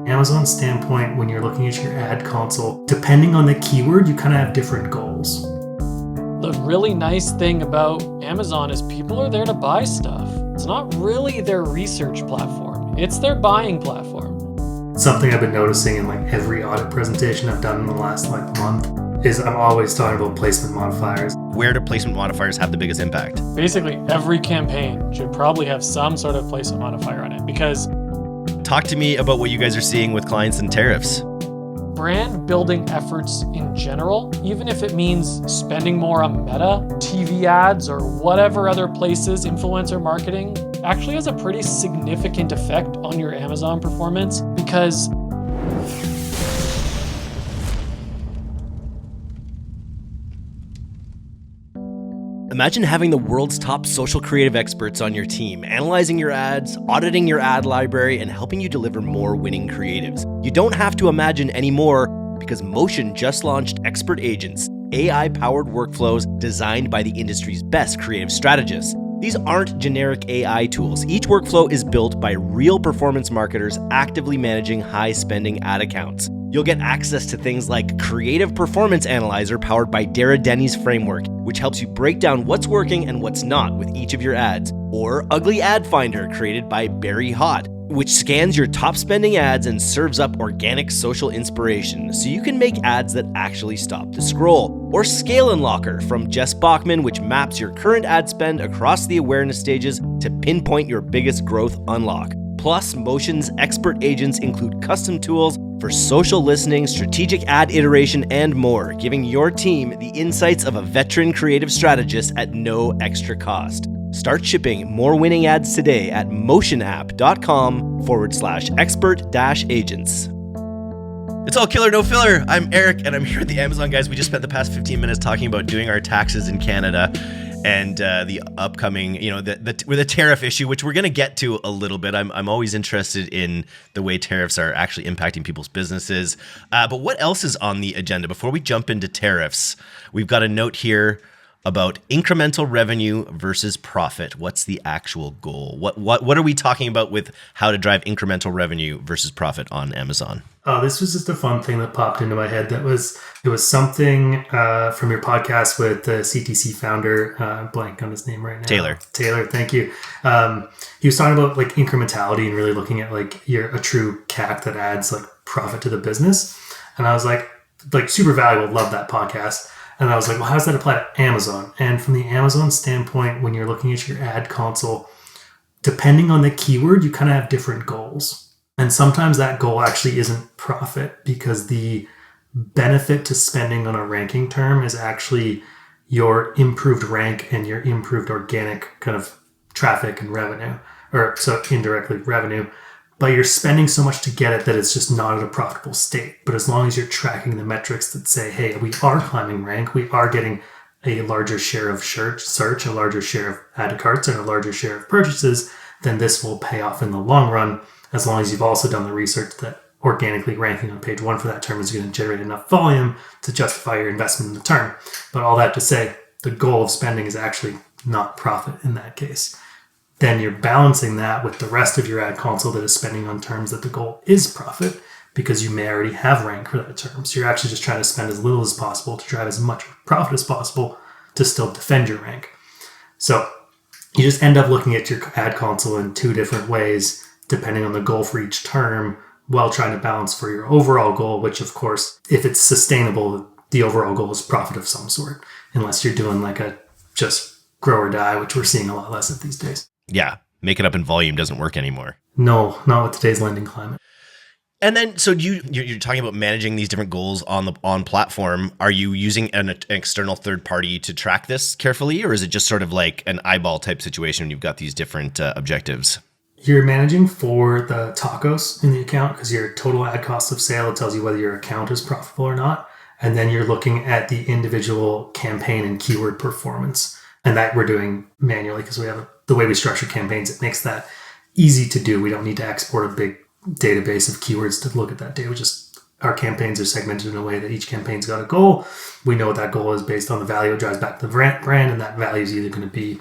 Amazon standpoint, when you're looking at your ad console, depending on the keyword, you kind of have different goals. The really nice thing about Amazon is people are there to buy stuff. It's not really their research platform. It's their buying platform. Something I've been noticing in like every audit presentation I've done in the last month is I'm always talking about placement modifiers. Where do placement modifiers have the biggest impact? Basically, every campaign should probably have some sort of placement modifier on it because... Talk to me about what you guys are seeing with clients and tariffs. Brand building efforts in general, even if it means spending more on Meta, TV ads, or whatever other places, influencer marketing, actually has a pretty significant effect on your Amazon performance because imagine having the world's top social creative experts on your team, analyzing your ads, auditing your ad library, and helping you deliver more winning creatives. You don't have to imagine anymore because Motion just launched Expert Agents, AI-powered workflows designed by the industry's best creative strategists. These aren't generic AI tools. Each workflow is built by real performance marketers actively managing high-spending ad accounts. You'll get access to things like Creative Performance Analyzer powered by Dara Denny's framework, which helps you break down what's working and what's not with each of your ads, or Ugly Ad Finder created by Barry Hott, which scans your top spending ads and serves up organic social inspiration so you can make ads that actually stop the scroll, or Scale Unlocker from Jess Bachman, which maps your current ad spend across the awareness stages to pinpoint your biggest growth unlock. Plus, Motion's expert agents include custom tools for social listening, strategic ad iteration, and more, giving your team the insights of a veteran creative strategist at no extra cost. Start shipping more winning ads today at motionapp.com/expert-agents. It's all killer, no filler. I'm Eric, and I'm here at the Amazon guys. We just spent the past 15 minutes talking about doing our taxes in Canada and the upcoming, the tariff issue, which we're going to get to a little bit. I'm always interested in the way tariffs are actually impacting people's businesses. But what else is on the agenda? Before we jump into tariffs, we've got a note here about incremental revenue versus profit. What's the actual goal? What are we talking about with how to drive incremental revenue versus profit on Amazon? This was just a fun thing that popped into my head. It was something from your podcast with the CTC founder, blank on his name right now. Taylor, thank you. He was talking about like incrementality and really looking at like a true CAC that adds like profit to the business. And I was like super valuable. Love that podcast. And I was like, well, how does that apply to Amazon? And from the Amazon standpoint, when you're looking at your ad console, depending on the keyword, you kind of have different goals. And sometimes that goal actually isn't profit because the benefit to spending on a ranking term is actually your improved rank and your improved organic kind of traffic and revenue, or so indirectly revenue. But you're spending so much to get it that it's just not at a profitable state. But as long as you're tracking the metrics that say, hey, we are climbing rank, we are getting a larger share of search, a larger share of add to carts, and a larger share of purchases, then this will pay off in the long run, as long as you've also done the research that organically ranking on page 1 for that term is going to generate enough volume to justify your investment in the term. But all that to say, the goal of spending is actually not profit in that case. Then you're balancing that with the rest of your ad console that is spending on terms that the goal is profit because you may already have rank for that term. So you're actually just trying to spend as little as possible to drive as much profit as possible to still defend your rank. So you just end up looking at your ad console in two different ways, depending on the goal for each term, while trying to balance for your overall goal, which of course, if it's sustainable, the overall goal is profit of some sort, unless you're doing like a just grow or die, which we're seeing a lot less of these days. Yeah, make it up in volume doesn't work anymore. No, not with today's lending climate. And then, so you're talking about managing these different goals on platform. Are you using an external third party to track this carefully, or is it just sort of like an eyeball type situation when you've got these different objectives? You're managing for the tacos in the account because your total ad cost of sale, it tells you whether your account is profitable or not. And then you're looking at the individual campaign and keyword performance. And that we're doing manually because we have the way we structure campaigns. It makes that easy to do. We don't need to export a big database of keywords to look at that data. Our campaigns are segmented in a way that each campaign's got a goal. We know what that goal is based on the value it drives back to the brand, and that value is either going to be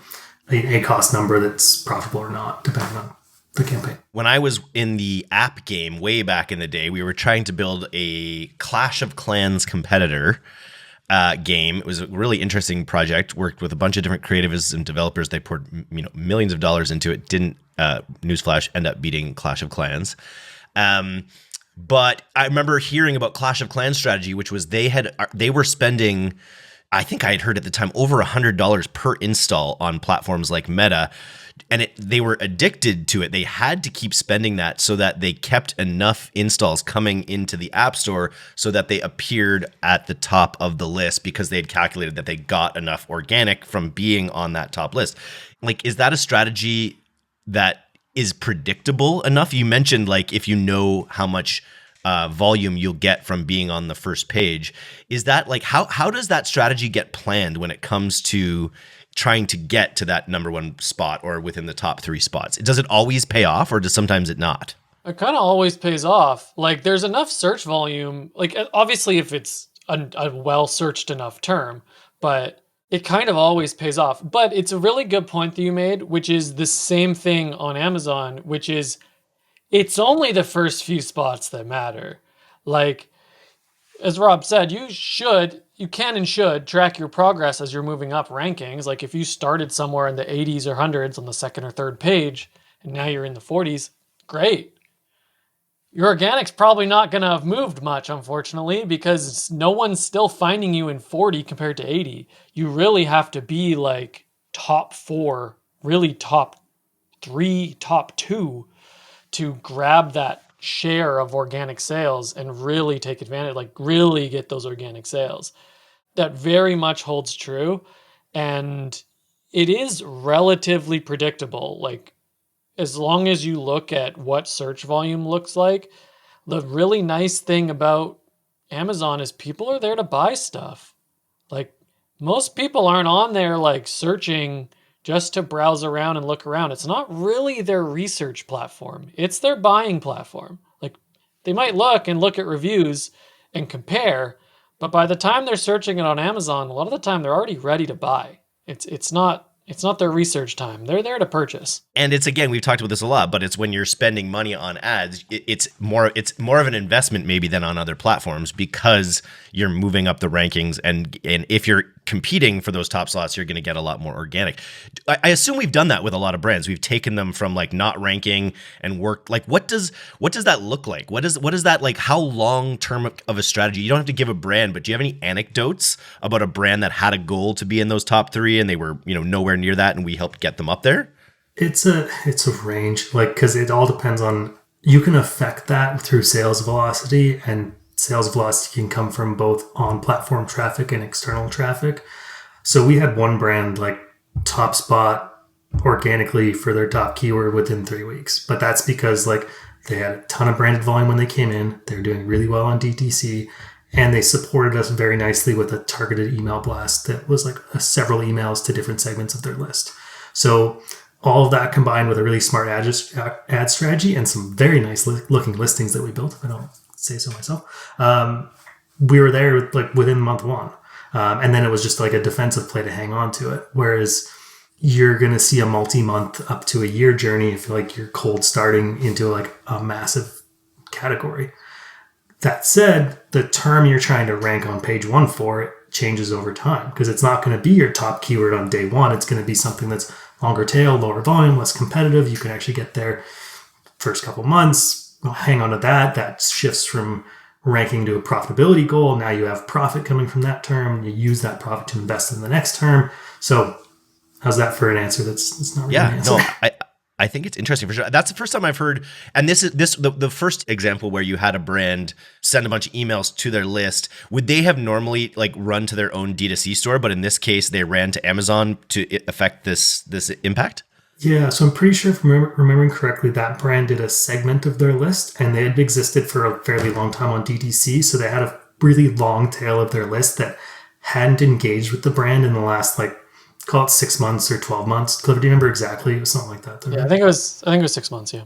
a cost number that's profitable or not, depending on the campaign. When I was in the app game way back in the day, we were trying to build a Clash of Clans competitor game. It was a really interesting project. Worked with a bunch of different creatives and developers. They poured millions of dollars into it. Didn't newsflash end up beating Clash of Clans. But I remember hearing about Clash of Clans strategy, which was they were spending, I think I had heard at the time, over $100 per install on platforms like Meta. And they were addicted to it. They had to keep spending that so that they kept enough installs coming into the App Store so that they appeared at the top of the list because they had calculated that they got enough organic from being on that top list. Like, is that a strategy that is predictable enough? You mentioned, like, if you know how much volume you'll get from being on the first page. Is that, like, how does that strategy get planned when it comes to trying to get to that number one spot or within the top 3 spots? Does it always pay off, or does sometimes it not? It kind of always pays off. Like, there's enough search volume. Like, obviously, if it's a well-searched enough term, but it kind of always pays off. But it's a really good point that you made, which is the same thing on Amazon, which is it's only the first few spots that matter. Like, as Rob said, you can and should track your progress as you're moving up rankings. Like, if you started somewhere in the 80s or 100s on the second or third page, and now you're in the 40s, great. Your organic's probably not going to have moved much, unfortunately, because no one's still finding you in 40 compared to 80. You really have to be like top 4, really top 3, top 2 to grab that share of organic sales and really take advantage, like really get those organic sales. That very much holds true. And it is relatively predictable. Like, as long as you look at what search volume looks like, the really nice thing about Amazon is people are there to buy stuff. Like, most people aren't on there like searching just to browse around and look around. It's not really their research platform. It's their buying platform. Like, they might look at reviews and compare, but by the time they're searching it on Amazon, a lot of the time they're already ready to buy. It's not their research time. They're there to purchase. And it's, again, we've talked about this a lot, but it's when you're spending money on ads, it's more of an investment maybe than on other platforms because you're moving up the rankings, and if you're competing for those top slots, you're going to get a lot more organic. I assume we've done that with a lot of brands. We've taken them from like not ranking and worked. Like, what does that look like? What is that like? How long term of a strategy? You don't have to give a brand, but do you have any anecdotes about a brand that had a goal to be in those top 3 and they were nowhere near that, and we helped get them up there? It's a range, like, because it all depends on, you can affect that through sales velocity, and sales velocity can come from both on-platform traffic and external traffic. So we had one brand like top spot organically for their top keyword within 3 weeks, but that's because like they had a ton of branded volume when they came in. They're doing really well on DTC, and they supported us very nicely with a targeted email blast that was like several emails to different segments of their list. So all of that combined with a really smart ad strategy and some very nice looking listings that we built, if I don't say so myself, we were there like within month 1. And then it was just like a defensive play to hang on to it. Whereas you're going to see a multi-month up to a year journey if like you're cold starting into like a massive category. That said, the term you're trying to rank on page 1 for it changes over time, because it's not going to be your top keyword on day 1. It's going to be something that's longer tail, lower volume, less competitive. You can actually get there first couple months, hang on to that. That shifts from ranking to a profitability goal. Now you have profit coming from that term. You use that profit to invest in the next term. So how's that for an answer? That's not really an answer. No, I think it's interesting for sure. That's the first time I've heard, and this is the first example where you had a brand send a bunch of emails to their list. Would they have normally like run to their own D2C store, but in this case they ran to Amazon to affect this impact? Yeah, so I'm pretty sure if I'm remembering correctly, that brand did a segment of their list, and they had existed for a fairly long time on DTC. So they had a really long tail of their list that hadn't engaged with the brand in the last, like, call it 6 months or 12 months. Cliff, do you remember exactly? It was something like that. Yeah, I think it was 6 months. Yeah.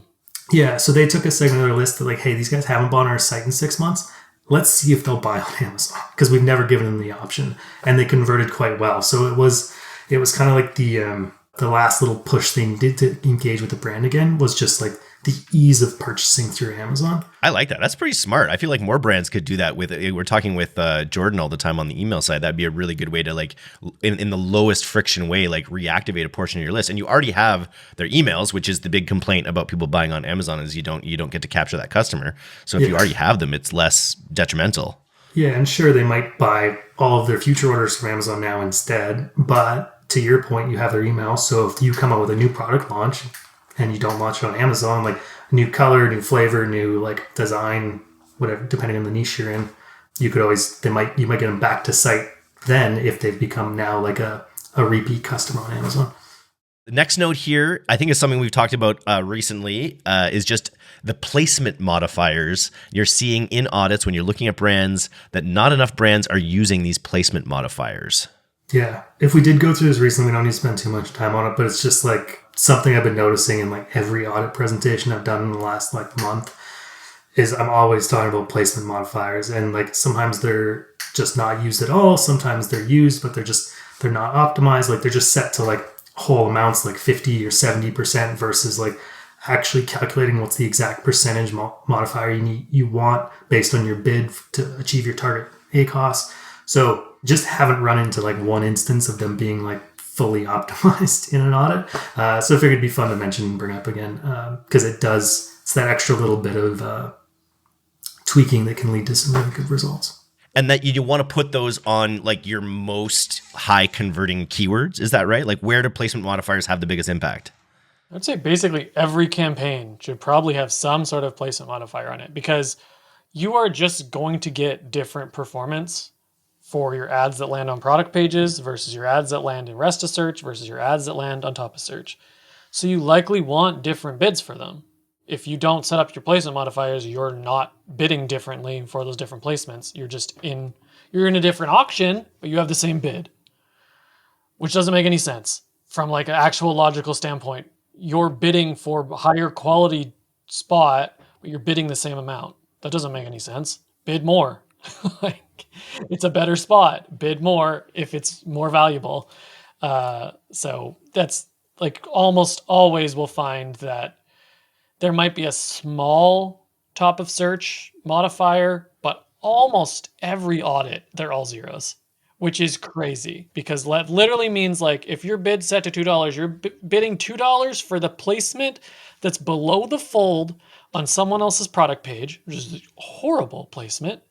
Yeah. So they took a segment of their list that, like, hey, these guys haven't bought on our site in 6 months. Let's see if they'll buy on Amazon, because we've never given them the option, and they converted quite well. So it was kind of like the the last little push thing did to engage with the brand again was just like the ease of purchasing through Amazon. I like that. That's pretty smart. I feel like more brands could do that with it. We're talking with Jordan all the time on the email side. That'd be a really good way to like in the lowest friction way, like reactivate a portion of your list. And you already have their emails, which is the big complaint about people buying on Amazon is you don't get to capture that customer. So if you already have them, it's less detrimental. Yeah, and sure, they might buy all of their future orders from Amazon now instead. But to your point, you have their email. So if you come up with a new product launch and you don't launch it on Amazon, like new color, new flavor, new like design, whatever, depending on the niche you're in, you might get them back to site then if they've become now like a repeat customer on Amazon. The next note here, I think is something we've talked about recently, is just the placement modifiers you're seeing in audits when you're looking at brands, that not enough brands are using these placement modifiers. Yeah. If we did go through this recently, we don't need to spend too much time on it, but it's just like something I've been noticing in like every audit presentation I've done in the last like month is I'm always talking about placement modifiers, and like sometimes they're just not used at all. Sometimes they're used, but they're not optimized. Like they're just set to like whole amounts, like 50 or 70% versus like actually calculating what's the exact percentage modifier you want based on your bid to achieve your target ACOS. So just haven't run into like one instance of them being like fully optimized in an audit. So I figured it'd be fun to mention and bring up again because it's that extra little bit of tweaking that can lead to some really good results. And that you want to put those on like your most high converting keywords. Is that right? Like where do placement modifiers have the biggest impact? I'd say basically every campaign should probably have some sort of placement modifier on it, because you are just going to get different performance for your ads that land on product pages versus your ads that land in rest of search versus your ads that land on top of search. So you likely want different bids for them. If you don't set up your placement modifiers, you're not bidding differently for those different placements. You're in a different auction, but you have the same bid, which doesn't make any sense from like an actual logical standpoint. You're bidding for a higher quality spot, but you're bidding the same amount. That doesn't make any sense. Bid more. Like it's a better spot. Bid more if it's more valuable. So that's like almost always we'll find that there might be a small top of search modifier, but almost every audit, they're all zeros, which is crazy because that literally means like if your bid's set to $2, you're bidding $2 for the placement that's below the fold on someone else's product page, which is a horrible placement.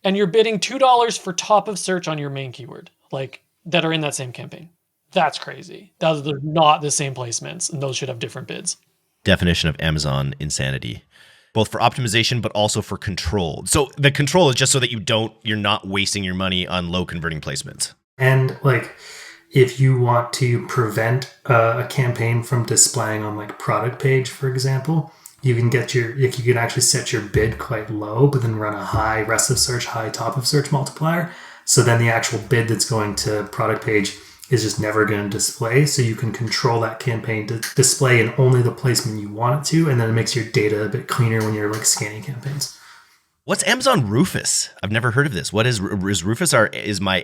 And you're bidding $2 for top of search on your main keyword, like that are in that same campaign. That's crazy. Those are not the same placements, and those should have different bids. Definition of Amazon insanity, both for optimization, but also for control. So the control is just so that you're not wasting your money on low converting placements. And like, if you want to prevent a campaign from displaying on like product page, for example, you can actually set your bid quite low, but then run a high rest of search, high top of search multiplier. So then the actual bid that's going to product page is just never going to display. So you can control that campaign to display in only the placement you want it to. And then it makes your data a bit cleaner when you're like scanning campaigns. What's Amazon Rufuss? I've never heard of this. What is Rufuss? Is my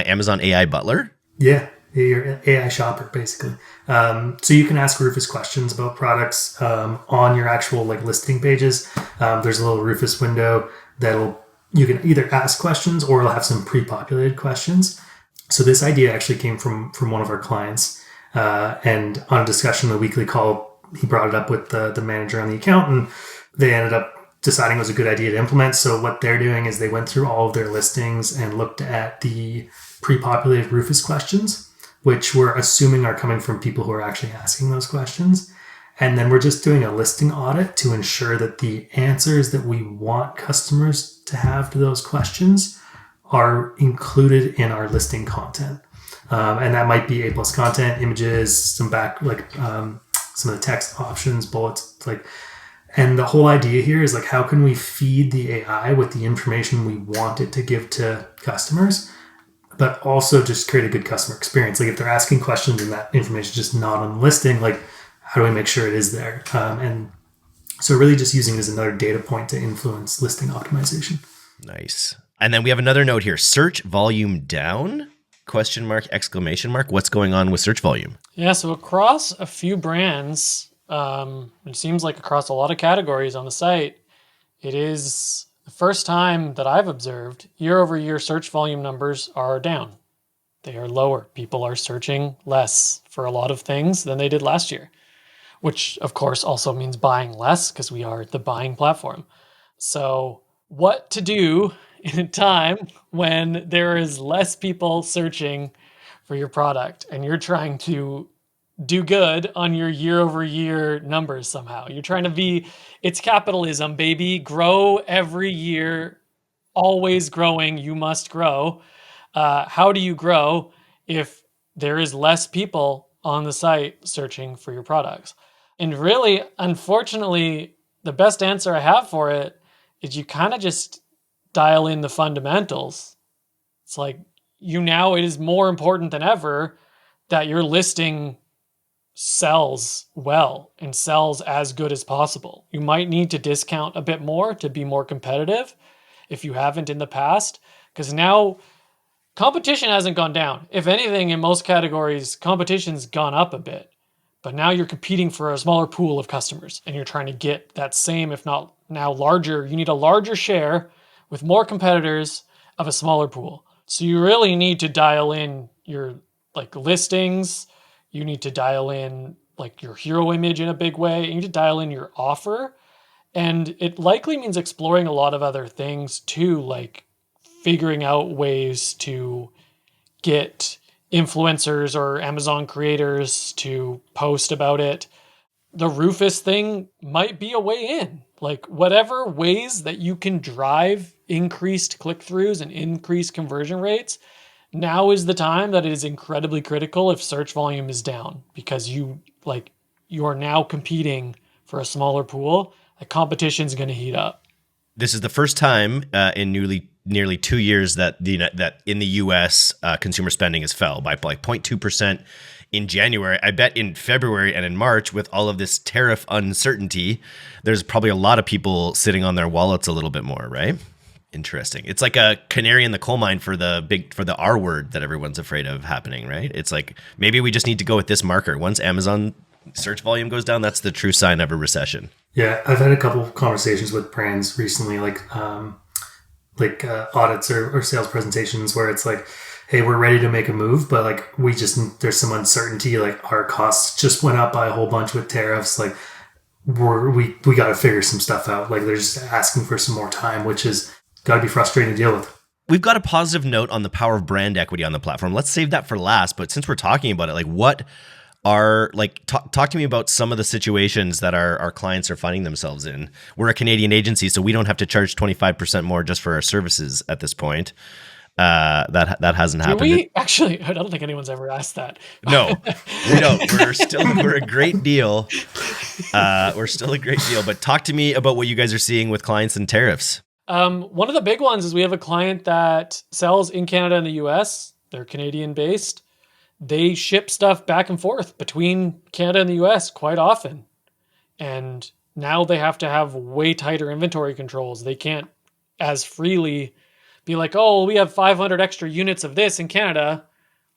Amazon AI butler? Yeah, your AI shopper basically. So you can ask Rufuss questions about products on your actual like listing pages. There's a little Rufuss window you can either ask questions or it'll have some pre-populated questions. So this idea actually came from one of our clients, and on a discussion on the weekly call, he brought it up with the manager on the account, and they ended up deciding it was a good idea to implement. So what they're doing is they went through all of their listings and looked at the pre-populated Rufuss questions, which we're assuming are coming from people who are actually asking those questions. And then we're just doing a listing audit to ensure that the answers that we want customers to have to those questions are included in our listing content. And that might be A+ content, images, some some of the text options, bullets, and the whole idea here is like, how can we feed the AI with the information we want it to give to customers, but also just create a good customer experience? Like if they're asking questions and that information is just not on the listing, like how do we make sure it is there? And so really just using it as another data point to influence listing optimization. Nice. And then we have another note here, search volume down. question mark, exclamation mark. What's going on with search volume? Yeah, so across a few brands, it seems like across a lot of categories on the site, it is the first time that I've observed year-over-year search volume numbers are down. They are lower. People are searching less for a lot of things than they did last year, which of course also means buying less because we are the buying platform. So what to do in a time when there is less people searching for your product and you're trying to do good on your year-over-year numbers somehow. You're trying to be, it's capitalism, baby. Grow every year, always growing. You must grow. How do you grow if there is less people on the site searching for your products? And really, unfortunately, the best answer I have for it is you kind of just dial in the fundamentals. It's like it is more important than ever that your listing sells well and sells as good as possible. You might need to discount a bit more to be more competitive if you haven't in the past, because now competition hasn't gone down. If anything, in most categories, competition's gone up a bit. But now you're competing for a smaller pool of customers and you're trying to get that same, if not now larger, you need a larger share with more competitors of a smaller pool. So you really need to dial in your listings. You need to dial in your hero image in a big way. You need to dial in your offer. And it likely means exploring a lot of other things too, like figuring out ways to get influencers or Amazon creators to post about it. The Rufuss thing might be a way in. Whatever ways that you can drive increased click-throughs and increased conversion rates, now is the time that it is incredibly critical if search volume is down, because you are now competing for a smaller pool. The competition is going to heat up. This is the first time in nearly 2 years that in the U.S. Consumer spending has fell by 0.2% in January. I bet in February and in March, with all of this tariff uncertainty, there's probably a lot of people sitting on their wallets a little bit more, right? Interesting. It's like a canary in the coal mine for the R word that everyone's afraid of happening, right? It's like maybe we just need to go with this marker. Once Amazon search volume goes down, that's the true sign of a recession. Yeah, I've had a couple of conversations with brands recently, audits or sales presentations where it's like, hey, we're ready to make a move, but there's some uncertainty. Our costs just went up by a whole bunch with tariffs. We got to figure some stuff out. They're just asking for some more time, which is got to be frustrating to deal with. We've got a positive note on the power of brand equity on the platform. Let's save that for last. But since we're talking about it, what are talk to me about some of the situations that our clients are finding themselves in. We're a Canadian agency, so we don't have to charge 25% more just for our services at this point. That hasn't happened. Actually, I don't think anyone's ever asked that. No, we don't. We're a great deal. We're still a great deal. But talk to me about what you guys are seeing with clients and tariffs. One of the big ones is we have a client that sells in Canada and the US. They're Canadian based. They ship stuff back and forth between Canada and the US quite often. And now they have to have way tighter inventory controls. They can't as freely be like, oh, we have 500 extra units of this in Canada.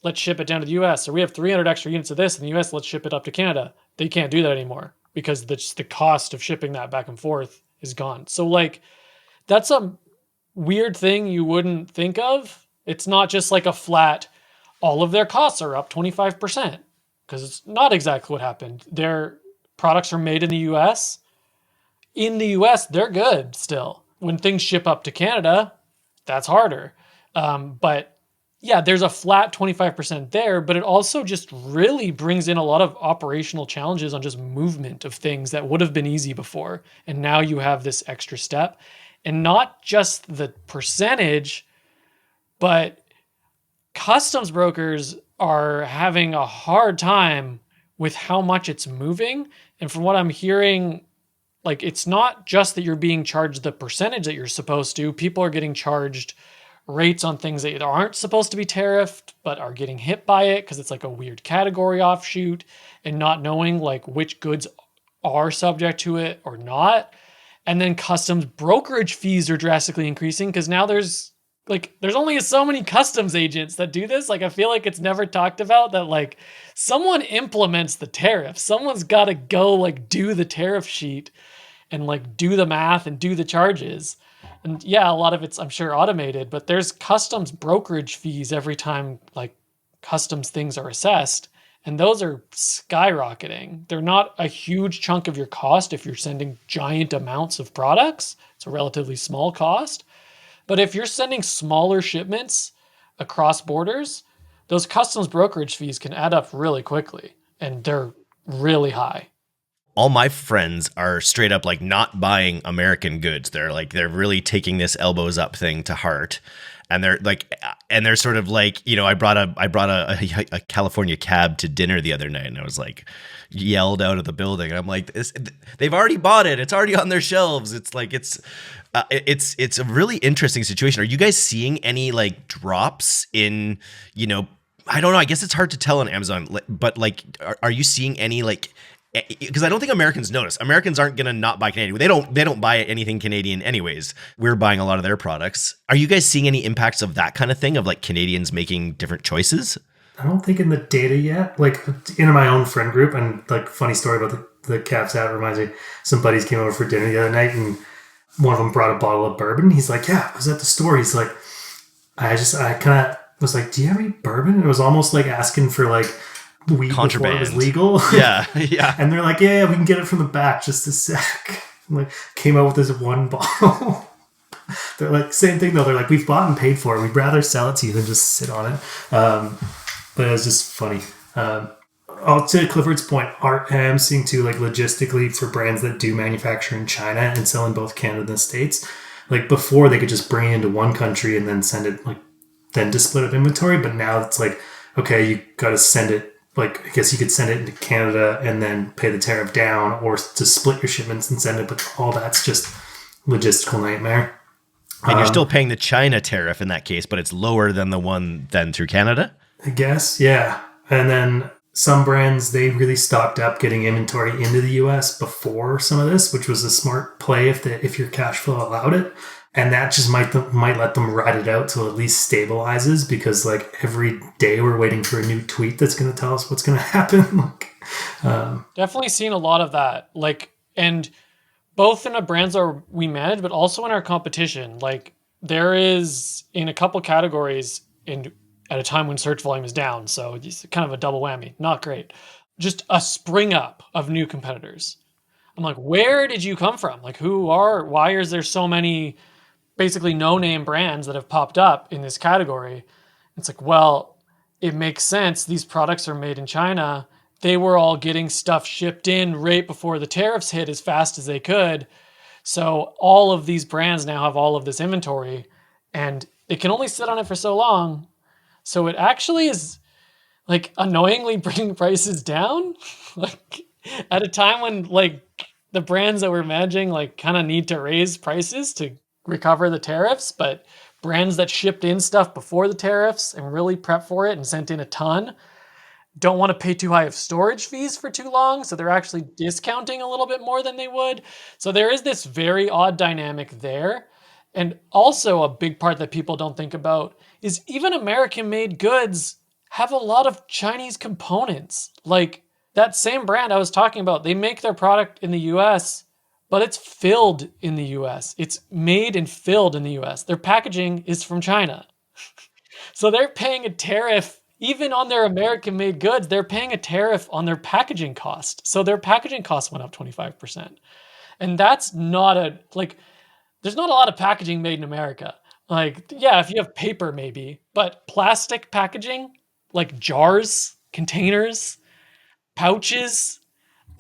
Let's ship it down to the US. Or we have 300 extra units of this in the US. Let's ship it up to Canada. They can't do that anymore because the cost of shipping that back and forth is gone. So that's a weird thing you wouldn't think of. It's not just a flat, all of their costs are up 25%, because it's not exactly what happened. Their products are made in the US. In the US, they're good still. When things ship up to Canada, that's harder. But yeah, there's a flat 25% there, but it also just really brings in a lot of operational challenges on just movement of things that would have been easy before. And now you have this extra step. And not just the percentage, but customs brokers are having a hard time with how much it's moving. And from what I'm hearing, it's not just that you're being charged the percentage that you're supposed to. People are getting charged rates on things that aren't supposed to be tariffed, but are getting hit by it because it's a weird category offshoot, and not knowing which goods are subject to it or not. And then customs brokerage fees are drastically increasing because now there's like there's only so many customs agents that do this. Like I feel like it's never talked about that like someone implements the tariff. Someone's got to go like do the tariff sheet and like do the math and do the charges. And yeah, a lot of it's I'm sure automated, but there's customs brokerage fees every time like customs things are assessed. And those are skyrocketing. They're not a huge chunk of your cost if you're sending giant amounts of products. It's a relatively small cost. But if you're sending smaller shipments across borders, those customs brokerage fees can add up really quickly, and they're really high. All my friends are straight up like not buying American goods. They're really taking this elbows up thing to heart. And they're sort of like, you know, I brought a California cab to dinner the other night, and I was like yelled out of the building. And I'm like, they've already bought it. It's already on their shelves. It's like, it's a really interesting situation. Are you guys seeing any like drops in, you know, I don't know, I guess it's hard to tell on Amazon, but like, are you seeing any like, because I don't think Americans notice. Americans aren't going to not buy Canadian. They don't buy anything Canadian anyways. We're buying a lot of their products. Are you guys seeing any impacts of that kind of thing, of like Canadians making different choices? I don't think in the data yet. Like in my own friend group, and like funny story about the Caps app reminds me, some buddies came over for dinner the other night, and one of them brought a bottle of bourbon. He's like, yeah, I was at the store. He's like, I kind of was like, do you have any bourbon? And it was almost like asking for like weed contraband. Before it was legal. Yeah. And they're like, yeah, we can get it from the back, just a sec. And like came out with this one bottle. They're like, same thing though. They're like, we've bought and paid for it. We'd rather sell it to you than just sit on it. But it was just funny. To Clifford's point, I am seeing too, like logistically for brands that do manufacture in China and sell in both Canada and the States, like before they could just bring it into one country and then send it like, then to split up inventory. But now it's like, okay, you got to send it. Like, I guess you could send it into Canada and then pay the tariff down, or to split your shipments and send it. But all that's just logistical nightmare. And you're still paying the China tariff in that case, but it's lower than the one then through Canada? I guess, yeah. And then some brands, they really stocked up getting inventory into the US before some of this, which was a smart play if your cash flow allowed it. And that just might let them ride it out till at least stabilizes, because like every day we're waiting for a new tweet that's going to tell us what's going to happen. Definitely seen a lot of that. Like, and both in the brands that we manage, but also in our competition. Like there is in a couple categories at a time when search volume is down. So it's kind of a double whammy. Not great. Just a spring up of new competitors. I'm like, where did you come from? Like why is there so many basically no-name brands that have popped up in this category? It's like, well, it makes sense. These products are made in China. They were all getting stuff shipped in right before the tariffs hit as fast as they could. So all of these brands now have all of this inventory, and they can only sit on it for so long. So it actually is like annoyingly bringing prices down, like at a time when like the brands that we're managing like kind of need to raise prices to recover the tariffs, but brands that shipped in stuff before the tariffs and really prepped for it and sent in a ton don't want to pay too high of storage fees for too long, so they're actually discounting a little bit more than they would. So there is this very odd dynamic there. And also a big part that people don't think about is even American-made goods have a lot of Chinese components. Like that same brand I was talking about, they make their product in the US, but it's filled in the US. It's made and filled in the US. Their packaging is from China. So they're paying a tariff, even on their American-made goods, they're paying a tariff on their packaging cost. So their packaging costs went up 25%. And that's not there's not a lot of packaging made in America. Like, yeah, if you have paper maybe, but plastic packaging, like jars, containers, pouches,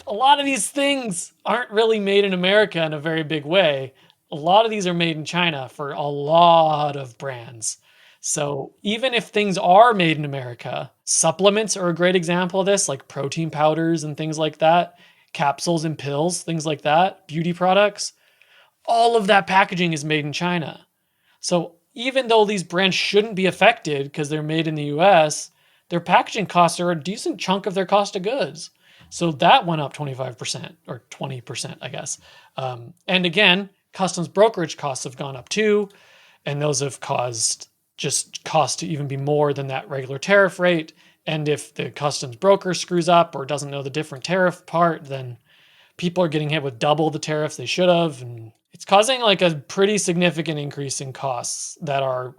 a lot of these things aren't really made in America in a very big way. A lot of these are made in China for a lot of brands. So even if things are made in America, supplements are a great example of this, like protein powders and things like that, capsules and pills, things like that, beauty products. All of that packaging is made in China. So even though these brands shouldn't be affected because they're made in the US, their packaging costs are a decent chunk of their cost of goods. So that went up 25% or 20%, I guess. And again, customs brokerage costs have gone up too. And those have caused just cost to even be more than that regular tariff rate. And if the customs broker screws up or doesn't know the different tariff part, then people are getting hit with double the tariffs they should have. And it's causing like a pretty significant increase in costs that are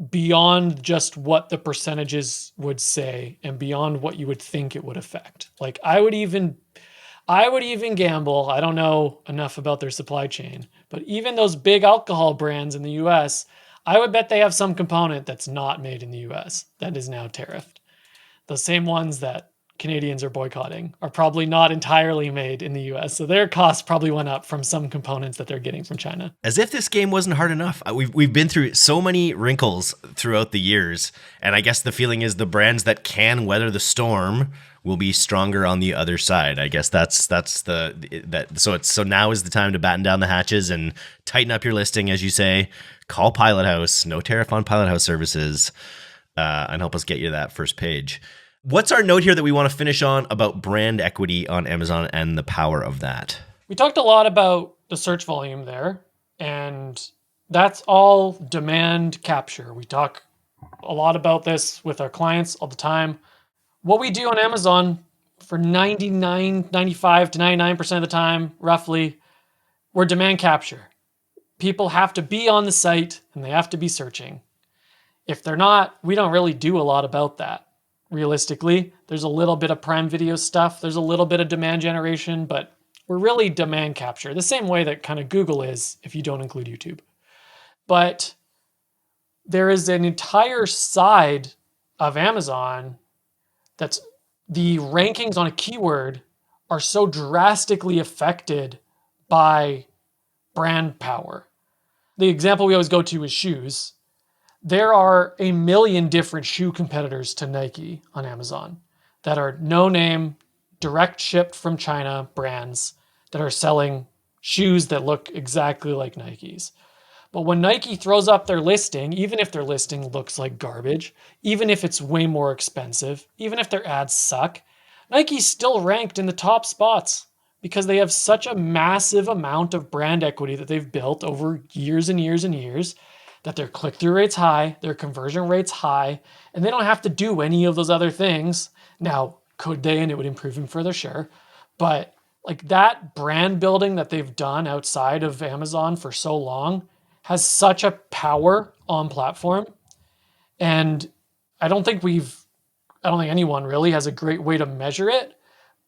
beyond just what the percentages would say and beyond what you would think it would affect. Like I would even gamble, I don't know enough about their supply chain, but even those big alcohol brands in the US, I would bet they have some component that's not made in the US that is now tariffed. The same ones that Canadians are boycotting are probably not entirely made in the US. So their costs probably went up from some components that they're getting from China. As if this game wasn't hard enough. We've been through so many wrinkles throughout the years. And I guess the feeling is the brands that can weather the storm will be stronger on the other side. I guess so now is the time to batten down the hatches and tighten up your listing, as you say. Call Pilot House, no tariff on Pilot House services, and help us get you that first page. What's our note here that we want to finish on about brand equity on Amazon and the power of that? We talked a lot about the search volume there, and that's all demand capture. We talk a lot about this with our clients all the time. What we do on Amazon for 95 to 99% of the time, roughly, we're demand capture. People have to be on the site and they have to be searching. If they're not, we don't really do a lot about that. Realistically, there's a little bit of Prime Video stuff. There's a little bit of demand generation, but we're really demand capture, the same way that kind of Google is if you don't include YouTube. But there is an entire side of Amazon that's the rankings on a keyword are so drastically affected by brand power. The example we always go to is shoes. There are a million different shoe competitors to Nike on Amazon that are no-name, direct shipped from China brands that are selling shoes that look exactly like Nike's. But when Nike throws up their listing, even if their listing looks like garbage, even if it's way more expensive, even if their ads suck, Nike's still ranked in the top spots because they have such a massive amount of brand equity that they've built over years and years and years, that their click-through rate's high, their conversion rate's high, and they don't have to do any of those other things. Now, could they, and it would improve them further, sure. But like that brand building that they've done outside of Amazon for so long has such a power on platform. And I don't think anyone really has a great way to measure it,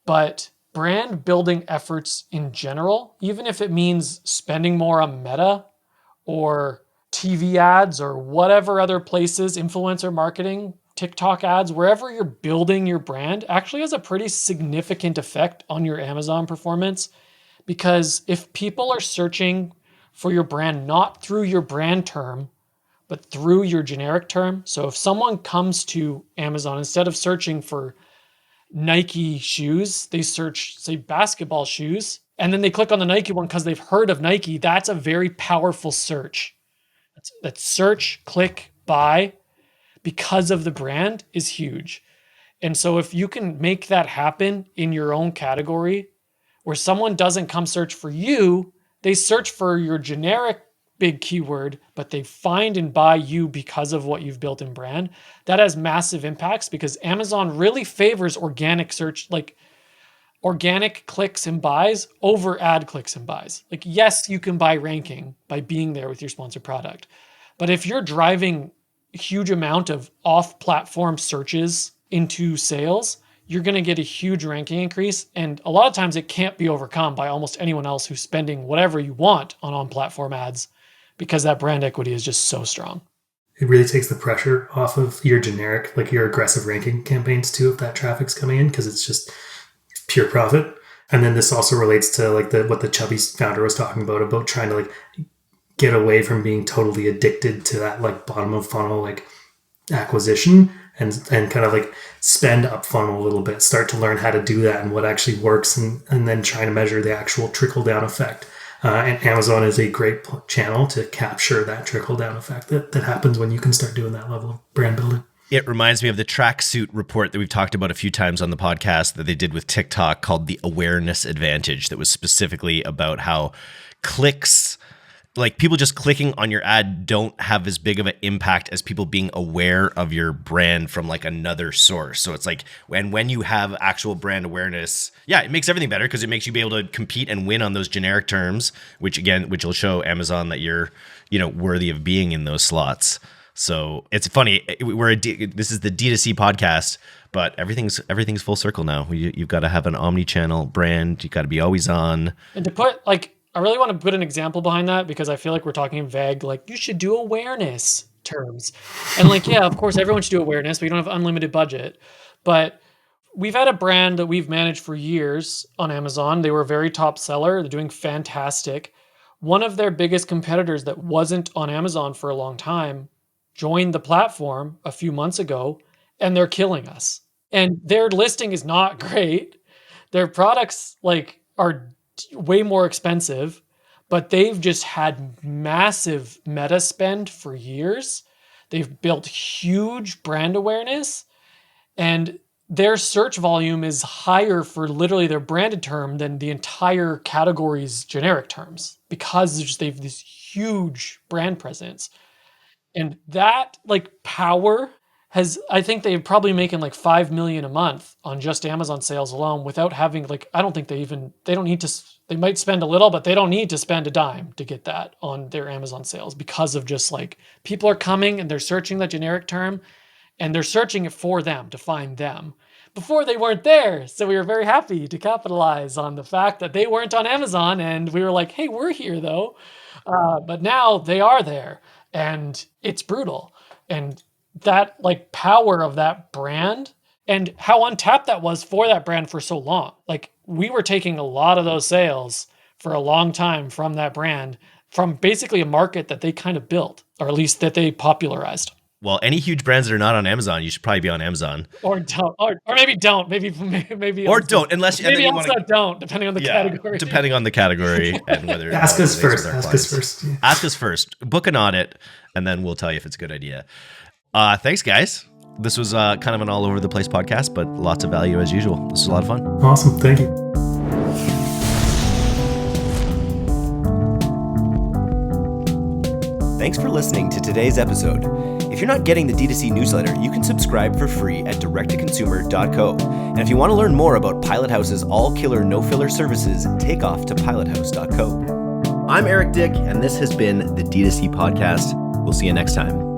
but brand building efforts in general, even if it means spending more on Meta or TV ads or whatever other places, influencer marketing, TikTok ads, wherever you're building your brand, actually has a pretty significant effect on your Amazon performance. Because if people are searching for your brand, not through your brand term, but through your generic term. So if someone comes to Amazon, instead of searching for Nike shoes, they search, say, basketball shoes, and then they click on the Nike one because they've heard of Nike, that's a very powerful search. That search, click, buy, because of the brand is huge. And so if you can make that happen in your own category, where someone doesn't come search for you, they search for your generic big keyword, but they find and buy you because of what you've built in brand, that has massive impacts because Amazon really favors organic search, like organic clicks and buys over ad clicks and buys. Like, yes, you can buy ranking by being there with your sponsored product. But if you're driving a huge amount of off-platform searches into sales, you're going to get a huge ranking increase. And a lot of times it can't be overcome by almost anyone else who's spending whatever you want on on-platform ads because that brand equity is just so strong. It really takes the pressure off of your generic, like your aggressive ranking campaigns too, if that traffic's coming in, because it's just pure profit. And then this also relates to like what the Chubby founder was talking about trying to like get away from being totally addicted to that like bottom of funnel like acquisition and kind of like spend up funnel a little bit, start to learn how to do that and what actually works, and then trying to measure the actual trickle down effect. And Amazon is a great channel to capture that trickle down effect that happens when you can start doing that level of brand building. It reminds me of the tracksuit report that we've talked about a few times on the podcast that they did with TikTok called the Awareness Advantage, that was specifically about how clicks like people just clicking on your ad don't have as big of an impact as people being aware of your brand from like another source. So it's like when you have actual brand awareness, yeah, it makes everything better because it makes you be able to compete and win on those generic terms, which will show Amazon that you're, worthy of being in those slots. So it's funny. This is the D2C podcast, but everything's full circle now. You've got to have an omnichannel brand. You've got to be always on. And to put I really want to put an example behind that because I feel like we're talking vague, like you should do awareness terms. And like, yeah, of course, everyone should do awareness. We don't have unlimited budget. But we've had a brand that we've managed for years on Amazon. They were a very top seller. They're doing fantastic. One of their biggest competitors that wasn't on Amazon for a long time joined the platform a few months ago, and they're killing us. And their listing is not great. Their products are way more expensive, but they've just had massive meta spend for years. They've built huge brand awareness, and their search volume is higher for literally their branded term than the entire category's generic terms because they've this huge brand presence. And that power I think they're probably making $5 million a month on just Amazon sales alone without having I don't think they don't need to, they might spend a little, but they don't need to spend a dime to get that on their Amazon sales because of just people are coming and they're searching the generic term and they're searching it for them to find them. Before they weren't there. So we were very happy to capitalize on the fact that they weren't on Amazon and we were like, hey, we're here though. But now they are there and it's brutal. And that power of that brand and how untapped that was for that brand for so long. We were taking a lot of those sales for a long time from that brand, from basically a market that they kind of built, or at least that they popularized. Well, any huge brands that are not on Amazon, you should probably be on Amazon. Or don't, or maybe don't, maybe or also, don't, unless maybe also don't, depending on the category. Depending on the category and whether ask us first. Ask us first. Yeah. Ask us first. Book an audit, and then we'll tell you if it's a good idea. Thanks, guys. This was kind of an all over the place podcast, but lots of value as usual. This was a lot of fun. Awesome. Thank you. Thanks for listening to today's episode. If you're not getting the D2C newsletter, you can subscribe for free at directtoconsumer.co. And if you want to learn more about Pilot House's all-killer, no-filler services, take off to pilothouse.co. I'm Eric Dick, and this has been the D2C podcast. We'll see you next time.